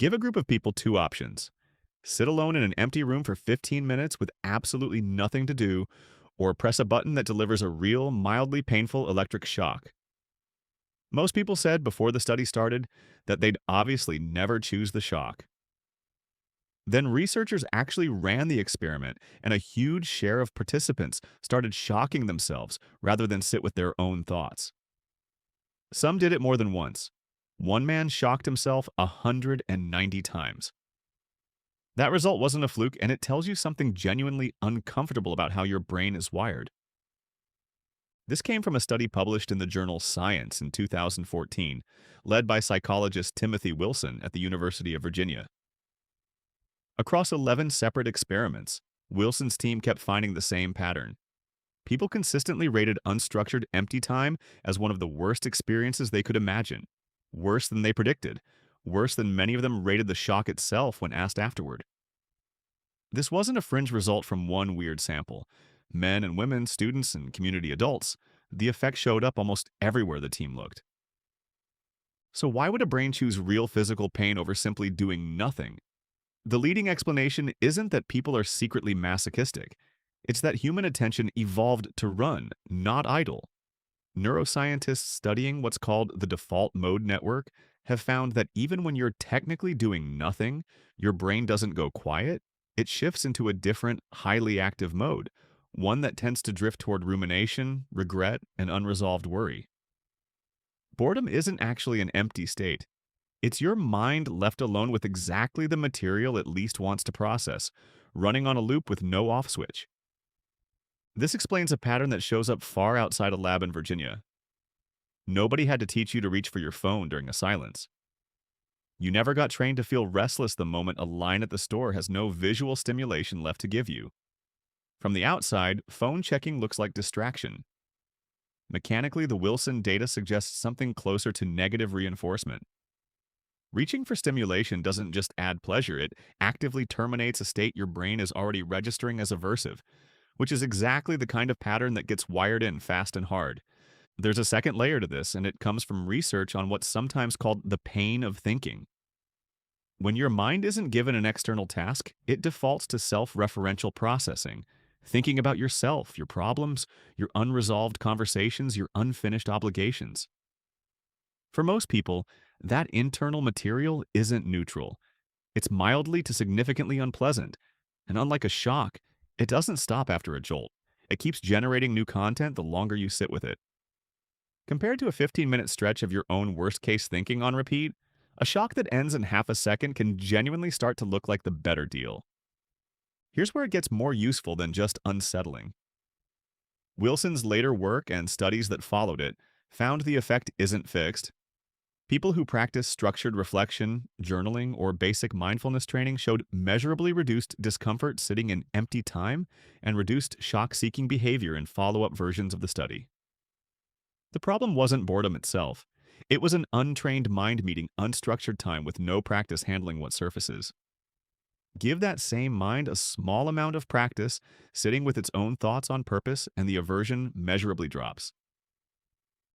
Give a group of people two options: sit alone in an empty room for 15 minutes with absolutely nothing to do, or press a button that delivers a real, mildly painful electric shock. Most people said before the study started that they'd obviously never choose the shock. Then researchers actually ran the experiment, and a huge share of participants started shocking themselves rather than sit with their own thoughts. Some did it more than once. One man shocked himself 190 times. That result wasn't a fluke, and it tells you something genuinely uncomfortable about how your brain is wired. This came from a study published in the journal Science in 2014, led by psychologist Timothy Wilson at the University of Virginia. Across 11 separate experiments, Wilson's team kept finding the same pattern. People consistently rated unstructured empty time as one of the worst experiences they could imagine, worse than they predicted, worse than many of them rated the shock itself when asked afterward. This wasn't a fringe result from one weird sample. Men and women, students and community adults, the effect showed up almost everywhere the team looked. So why would a brain choose real physical pain over simply doing nothing? The leading explanation isn't that people are secretly masochistic. It's that human attention evolved to run, not idle. Neuroscientists studying what's called the default mode network have found that even when you're technically doing nothing, your brain doesn't go quiet. It shifts into a different, highly active mode, one that tends to drift toward rumination, regret, and unresolved worry. Boredom isn't actually an empty state. It's your mind left alone with exactly the material it least wants to process, running on a loop with no off switch. This explains a pattern that shows up far outside a lab in Virginia. Nobody had to teach you to reach for your phone during a silence. You never got trained to feel restless the moment a line at the store has no visual stimulation left to give you. From the outside, phone checking looks like distraction. Mechanically, the Wilson data suggests something closer to negative reinforcement. Reaching for stimulation doesn't just add pleasure, it actively terminates a state your brain is already registering as aversive, which is exactly the kind of pattern that gets wired in fast and hard. There's a second layer to this, and it comes from research on what's sometimes called the pain of thinking. When your mind isn't given an external task, it defaults to self-referential processing, thinking about yourself, your problems, your unresolved conversations, your unfinished obligations. For most people, that internal material isn't neutral. It's mildly to significantly unpleasant, and unlike a shock, it doesn't stop after a jolt. It keeps generating new content the longer you sit with it. Compared to a 15-minute stretch of your own worst-case thinking on repeat, a shock that ends in half a second can genuinely start to look like the better deal. Here's where it gets more useful than just unsettling. Wilson's later work and studies that followed it found the effect isn't fixed. People who practice structured reflection, journaling, or basic mindfulness training showed measurably reduced discomfort sitting in empty time and reduced shock-seeking behavior in follow-up versions of the study. The problem wasn't boredom itself. It was an untrained mind meeting unstructured time with no practice handling what surfaces. Give that same mind a small amount of practice, sitting with its own thoughts on purpose, and the aversion measurably drops.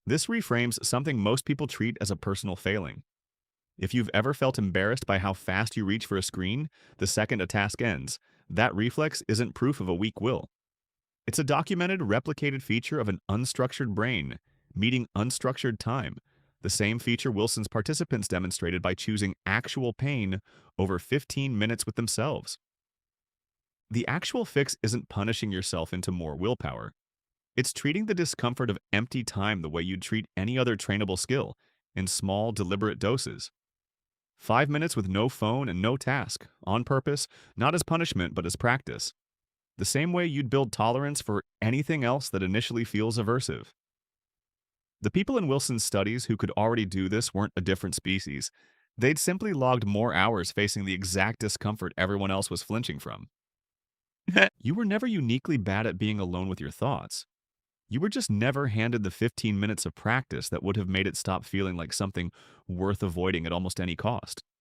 This reframes something most people treat as a personal failing. If you've ever felt embarrassed by how fast you reach for a screen the second a task ends, that reflex isn't proof of a weak will. It's a documented, replicated feature of an unstructured brain, meeting unstructured time, the same feature Wilson's participants demonstrated by choosing actual pain over 15 minutes with themselves. The actual fix isn't punishing yourself into more willpower. It's treating the discomfort of empty time the way you'd treat any other trainable skill, in small, deliberate doses. 5 minutes with no phone and no task, on purpose, not as punishment but as practice. The same way you'd build tolerance for anything else that initially feels aversive. The people in Wilson's studies who could already do this weren't a different species. They'd simply logged more hours facing the exact discomfort everyone else was flinching from. You were never uniquely bad at being alone with your thoughts. You were just never handed the 15 minutes of practice that would have made it stop feeling like something worth avoiding at almost any cost.